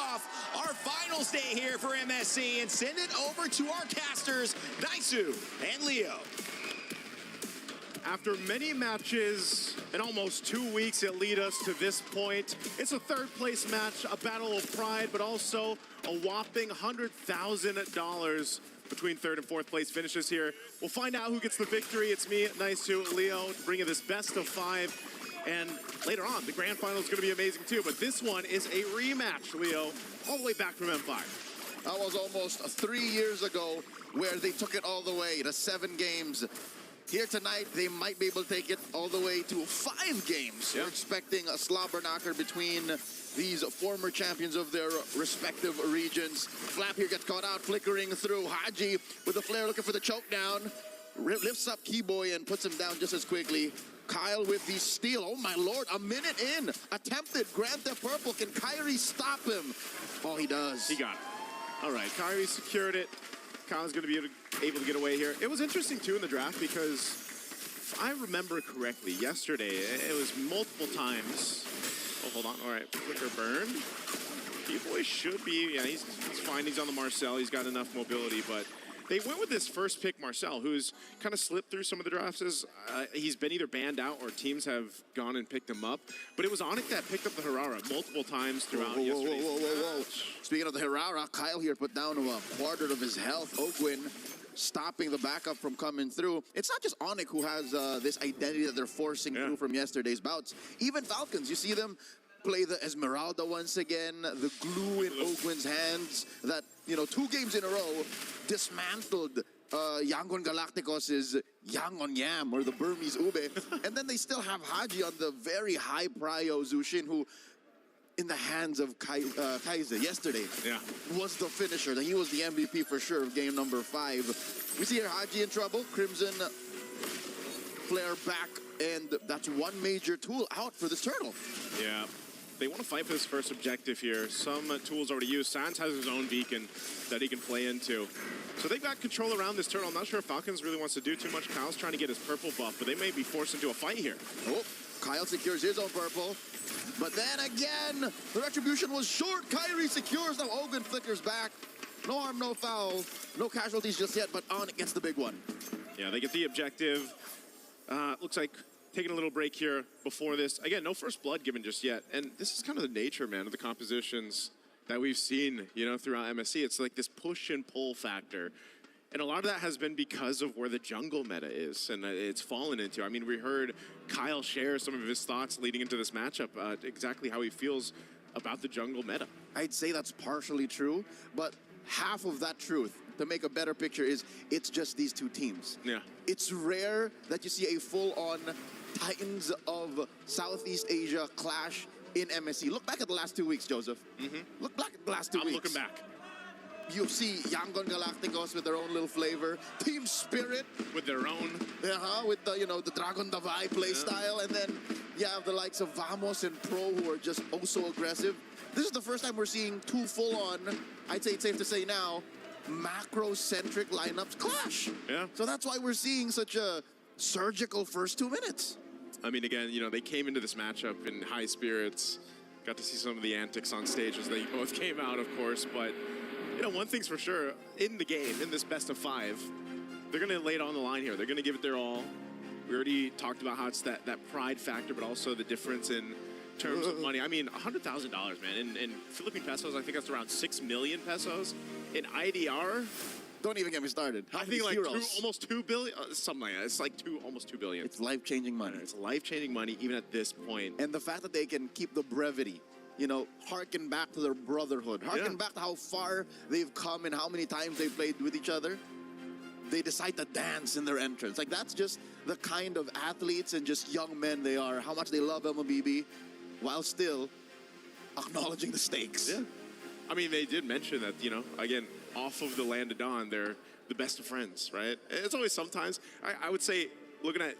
off our finals day here for MSC and send it over to our casters, Daisu and Leo. After many matches and almost 2 weeks that lead us to this point, it's a third place match, a battle of pride, but also a whopping $100,000 between third and fourth place finishes here. We'll find out who gets the victory. It's me, Daisu, Leo, to bring you this best of 5. And later on, the grand final is going to be amazing too. But this one is a rematch, Leo, all the way back from M5. That was almost 3 years ago where they took it all the way to 7 games. Here tonight, they might be able to take it all the way to 5 games. We're expecting a slobber knocker between these former champions of their respective regions. Flap here gets caught out, flickering through. Haji with the flare looking for the choke down. Lifts up Keyboy and puts him down just as quickly. Kyle with the steal. Oh my lord, a minute in. Attempted Grand Theft Purple. Can Kyrie stop him? Oh, he does. He got it. All right, Kyrie secured it. Kyle's going to be able to get away here. It was interesting, too, in the draft because if I remember correctly, yesterday, it was multiple times. Oh, hold on. All right, flicker burn. Keyboy should be, yeah, he's fine. He's on the Marcel. He's got enough mobility, but they went with this first pick, Marcel, who's kind of slipped through some of the drafts. He's been either banned out or teams have gone and picked him up. But it was ONIC that picked up the Harara multiple times throughout yesterday's match. Speaking of the Harara, Kyle here put down to a quarter of his health. Oakwin stopping the backup from coming through. It's not just ONIC who has this identity that they're forcing through from yesterday's bouts. Even Falcons, you see them play the Esmeralda once again, the glue in Oakwin's hands that, 2 games in a row dismantled Yangon Galacticos' Yang on Yam, or the Burmese Ube. And then they still have Haji on the very high prio Zushin, who in the hands of Kaiser yesterday was the finisher. He was the MVP for sure of game number 5. We see here Haji in trouble. Crimson flare back, and that's one major tool out for this turtle. Yeah. They want to fight for this first objective here. Some tools already used. Sans has his own beacon that he can play into. So they've got control around this turtle. I'm not sure if Falcons really wants to do too much. Kyle's trying to get his purple buff, but they may be forced into a fight here. Oh, Kyle secures his own purple. But then again, the retribution was short. Kyrie secures. Now Ogun flickers back. No harm, no foul. No casualties just yet, but ONIC gets the big one. Yeah, they get the objective. Looks like taking a little break here before this. Again, no first blood given just yet. And this is kind of the nature, man, of the compositions that we've seen, throughout MSC. It's like this push and pull factor. And a lot of that has been because of where the jungle meta is and it's fallen into. I mean, we heard Kyle share some of his thoughts leading into this matchup, exactly how he feels about the jungle meta. I'd say that's partially true, but half of that truth, to make a better picture, is it's just these 2 teams. Yeah. It's rare that you see a full-on Titans of Southeast Asia clash in MSC. Look back at the last 2 weeks, Joseph. Look back at the last 2 weeks. I'm looking back. You see Yangon Galacticos with their own little flavor. Team Spirit. With their own. With the, the Dragon Davai play style. And then you have the likes of Vamos and Pro who are just oh so aggressive. This is the first time we're seeing 2 full-on, I'd say it's safe to say now, macro-centric lineups clash. Yeah. So that's why we're seeing such a surgical first 2 minutes. I mean, again, they came into this matchup in high spirits. Got to see some of the antics on stage as they both came out, of course. But, one thing's for sure, in the game, in this best of 5, they're going to lay it on the line here. They're going to give it their all. We already talked about how it's that pride factor, but also the difference in terms of money. I mean, $100,000, man. In Philippine pesos, I think that's around 6 million pesos. In IDR, don't even get me started. I think like almost 2 billion, something like that. It's like almost 2 billion. It's life-changing money. It's life-changing money even at this point. And the fact that they can keep the brevity, harken back to their brotherhood, harken back to how far they've come and how many times they've played with each other. They decide to dance in their entrance. Like, that's just the kind of athletes and just young men they are, how much they love MLBB, while still acknowledging the stakes. Yeah. I mean, they did mention that, again, off of the Land of Dawn, they're the best of friends, right? It's always sometimes. I would say, looking at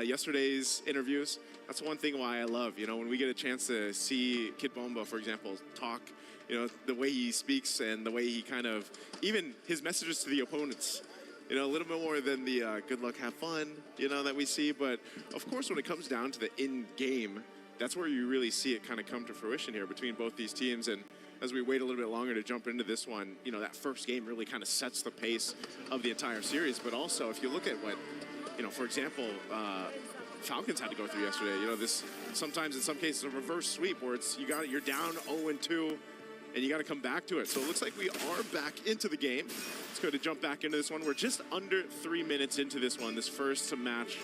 yesterday's interviews, that's one thing why I love, when we get a chance to see Kid Bomba, for example, talk, the way he speaks and the way he kind of, even his messages to the opponents, a little bit more than the good luck, have fun, that we see. But, of course, when it comes down to the in-game, that's where you really see it kind of come to fruition here between both these teams. And as we wait a little bit longer to jump into this one, you know, that first game really kind of sets the pace of the entire series. But also, if you look at what, you know, for example, Falcons had to go through yesterday. You know, this sometimes in some cases a reverse sweep where it's you're down 0-2 and you got to come back to it. So it looks like we are back into the game. Let's go to jump back into this one. We're just under 3 minutes into this one, this first match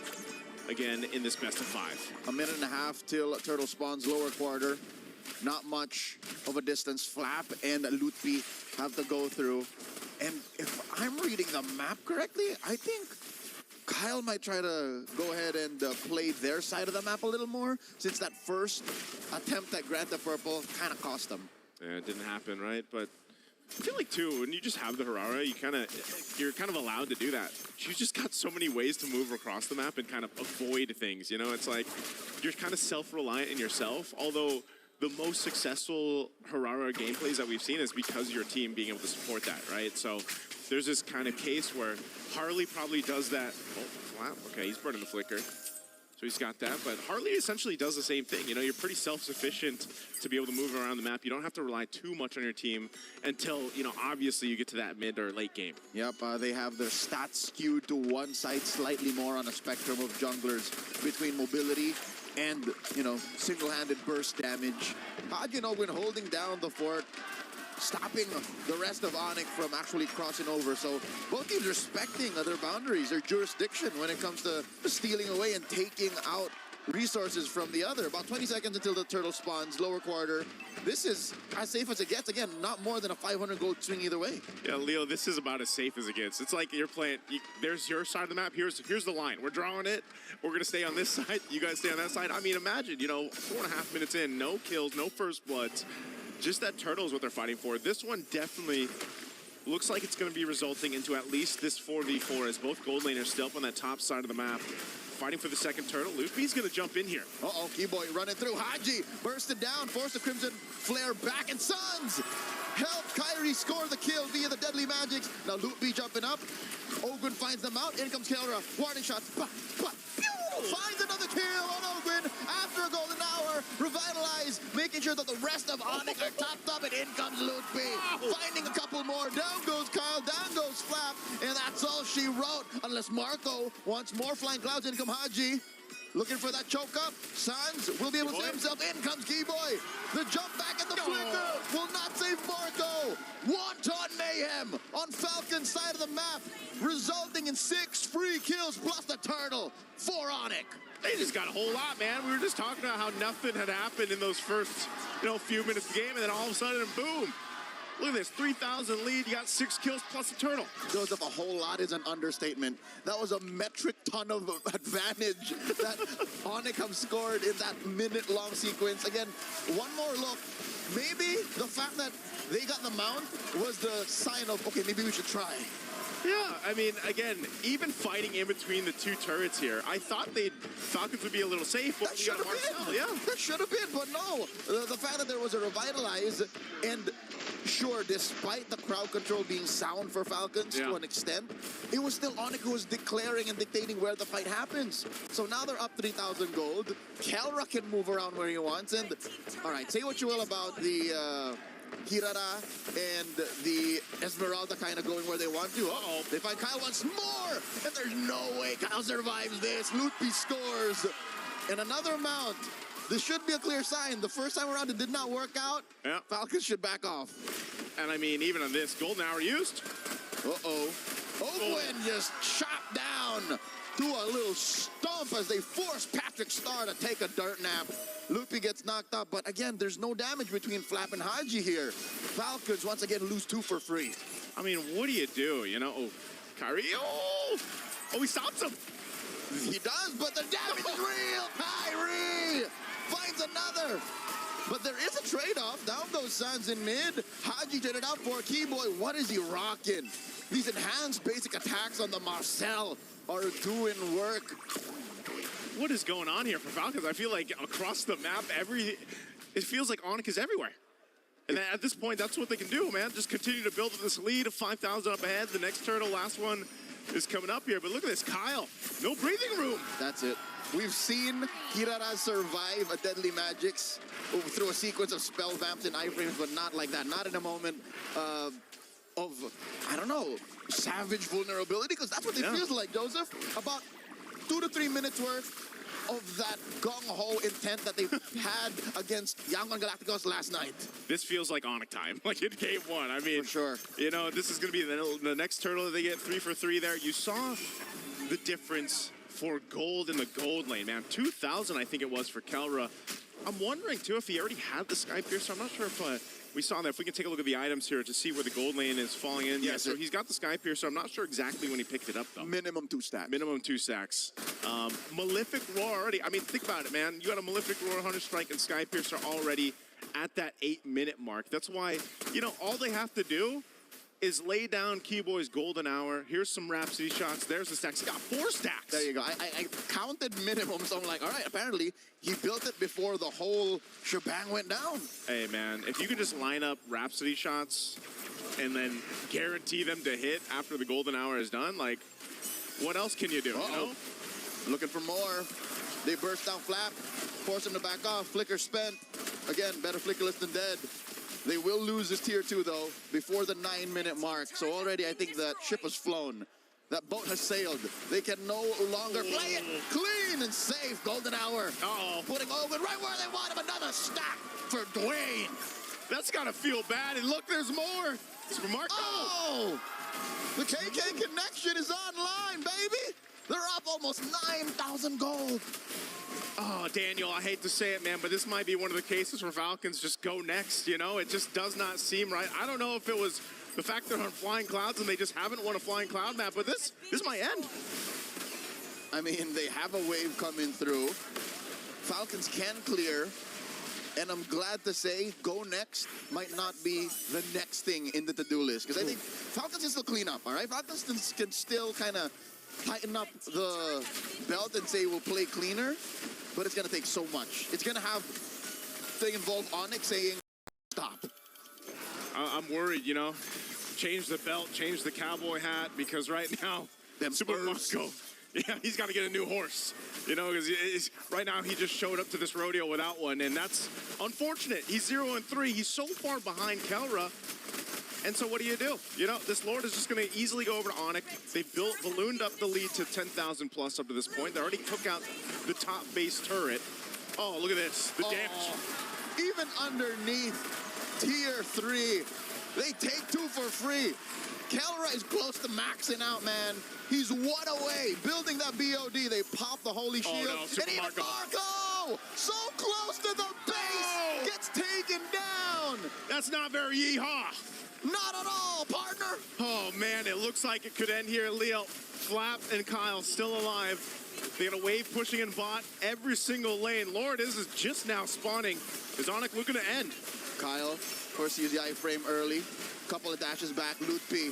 again in this best of 5. A minute and a half till Turtle spawns lower quarter. Not much of a distance. Flap and Lutfi have to go through. And if I'm reading the map correctly, I think Kyle might try to go ahead and play their side of the map a little more, since that first attempt at Grant the Purple kind of cost them. Yeah, it didn't happen, right? But I feel like, too, when you just have the Harara, you're kind of allowed to do that. You just got so many ways to move across the map and kind of avoid things, you know? It's like you're kind of self-reliant in yourself, although the most successful Harara gameplays that we've seen is because of your team being able to support that, right? So there's this kind of case where Harley probably does that. Oh, wow, okay, he's burning the flicker. So he's got that, but Harley essentially does the same thing. You know, you're pretty self-sufficient to be able to move around the map. You don't have to rely too much on your team until, you know, obviously you get to that mid or late game. Yep, they have their stats skewed to one side slightly more on a spectrum of junglers between mobility and, you know, single-handed burst damage. Hajin Owen holding down the fort, stopping the rest of ONIC from actually crossing over. So both teams respecting their boundaries, their jurisdiction when it comes to stealing away and taking out resources from the other. About 20 seconds until the turtle spawns, lower quarter. This is as safe as it gets. Again, not more than a 500 gold swing either way. Yeah, Leo, this is about as safe as it gets. It's like you're playing, there's your side of the map, here's the line. We're drawing it, we're gonna stay on this side, you guys stay on that side. I mean, imagine, you know, 4.5 minutes in, no kills, no first bloods. Just that turtle is what they're fighting for. This one definitely looks like it's going to be resulting into at least this 4v4 as both gold laners still up on that top side of the map. Fighting for the second turtle. Luffy's going to jump in here. Uh-oh, Keyboy running through. Haji bursted down, forced the Crimson Flare back, and Suns help Kyrie score the kill via the deadly magics. Now Luffy jumping up. Ogwin finds them out. In comes Kelra. Warning shots. Finds another kill on Ogwin after a golden hour. Revitalize, making sure that the rest of ONIC are topped up, and in comes Lutfi. Finding a couple more. Down goes Kyle, down goes Flap, and that's all she wrote. Unless Marco wants more flying clouds. In come Haji. Looking for that choke up. Suns will be able to save himself. In comes Keyboy. The jump back and the flicker will not save Marco. Wanton mayhem on Falcon's side of the map, resulting in 6 free kills plus the turtle for ONIC. They just got a whole lot, man. We were just talking about how nothing had happened in those first, you know, few minutes of the game, and then all of a sudden, boom. Look at this, 3,000 lead, you got 6 kills plus a turtle. Joseph, a whole lot is an understatement. That was a metric ton of advantage that ONIC have scored in that minute-long sequence. Again, one more look. Maybe the fact that they got the mount was the sign of, okay, maybe we should try. Yeah, I mean, again, even fighting in between the two turrets here, I thought Falcons would be a little safe. That should have been. Yeah. That should have been, but no. The fact that there was a revitalize, and sure, despite the crowd control being sound for Falcons to an extent, it was still ONIC who was declaring and dictating where the fight happens. So now they're up 3,000 gold. Kelra can move around where he wants. And, all right, say what you will about the Hirara and the Esmeralda kind of going where they want to. Uh-oh, they find Kyle once more, and there's no way Kyle survives this. Lutfi scores, and another mount. This should be a clear sign. The first time around, it did not work out. Yeah. Falcons should back off. And I mean, even on this, golden hour used. Uh-oh. Ogwin just chopped down to a little stomp as they force Patrick Star to take a dirt nap. Luffy gets knocked up, but again, there's no damage between Flap and Haji here. Falcons once again lose 2 for free. I mean, what do you do? You know, Kyrie, he stops him. He does, but the damage is real. Kyrie finds another. But there is a trade-off. Down goes Sans in mid. Haji traded out for Keyboy. What is he rocking? These enhanced basic attacks on the Marcel are doing work. What is going on here for Falcons? I feel like across the map, it feels like ONIC is everywhere. And then at this point, that's what they can do, man. Just continue to build this lead of 5,000 up ahead. The next turtle, last one, is coming up here. But look at this, Kyle. No breathing room. That's it. We've seen Kirara survive a Deadly Magics through a sequence of spell vamps and iframes, but not like that. Not in a moment of, I don't know, savage vulnerability, because that's what it feels like, Joseph. About 2 to 3 minutes worth of that gung-ho intent that they had against Yangon Galacticos last night. This feels like ONIC time, like in game one. I mean, For sure. You know, this is going to be the next turtle that they get 3 for 3 there. You saw the difference for gold in the gold lane, man. 2,000, I think it was, for Kelra. I'm wondering, too, if he already had the Sky Piercer. I'm not sure if we saw that. If we can take a look at the items here to see where the gold lane is falling in. Yeah, so he's got the Sky Piercer. I'm not sure exactly when he picked it up, though. Minimum 2 stacks. Minimum 2 stacks. Malefic Roar already. I mean, think about it, man. You got a Malefic Roar, Hunter Strike, and Sky Piercer already at that 8-minute mark. That's why, you know, all they have to do is lay down Keyboy's golden hour. Here's some Rhapsody shots. There's the stacks. He got 4 stacks. There you go. I counted minimum, so I'm like, all right, apparently he built it before the whole shebang went down. Hey, man, if you could just line up Rhapsody shots and then guarantee them to hit after the golden hour is done, like, what else can you do, you know? Looking for more. They burst down Flap, force him to back off. Flicker spent. Again, better flickerless than dead. They will lose this tier 2, though, before the 9-minute mark. So already I think that ship has flown. That boat has sailed. They can no longer play it clean and safe. Golden hour. Putting Owen right where they want him. Another stack for Dwayne. That's got to feel bad. And look, there's more. It's for Marco. Oh! The KK connection is online, baby. They're up almost 9,000 gold. Oh, Daniel, I hate to say it, man, but this might be one of the cases where Falcons just go next, you know? It just does not seem right. I don't know if it was the fact they're on Flying Clouds and they just haven't won a Flying Cloud map, but this might end. I mean, they have a wave coming through. Falcons can clear, and I'm glad to say go next might not be the next thing in the to-do list, because I think Falcons can still clean up, all right? Falcons can still kind of tighten up the belt and say we'll play cleaner, but it's going to take so much. It's going to have to involve ONIC saying stop. I'm worried, you know. Change the belt, change the cowboy hat, because right now, Super Marco, yeah, he's got to get a new horse. You know, because right now he just showed up to this rodeo without one, and that's unfortunate. He's 0-3. He's so far behind Kelra. And so what do? You know, this Lord is just going to easily go over to ONIC. They ballooned up the lead to 10,000 plus up to this point. They already took out the top base turret. Oh, look at this. The damage. Even underneath tier 3, they take 2 for free. Kelra is close to maxing out, man. He's 1 away. Building that BOD. They pop the Holy Shield. Oh, no. And even Marco! So close to the base! Gets taken down! That's not very yeehaw. Not at all, partner! Oh, man, it looks like it could end here. Leo, Flap, and Kyle still alive. They got a wave pushing in bot every single lane. Lord is just now spawning. Is ONIC looking to end? Kyle, of course, used the iframe early. Couple of dashes back. Loot P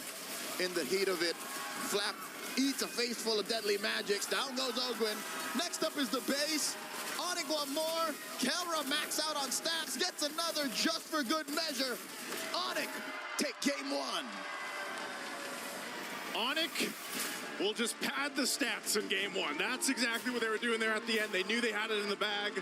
in the heat of it. Flap eats a face full of deadly magics. Down goes Ogwin. Next up is the base. ONIC one more. Kelra max out on stats. Gets another just for good measure. ONIC take game 1. ONIC will just pad the stats in game 1. That's exactly what they were doing there at the end. They knew they had it in the bag.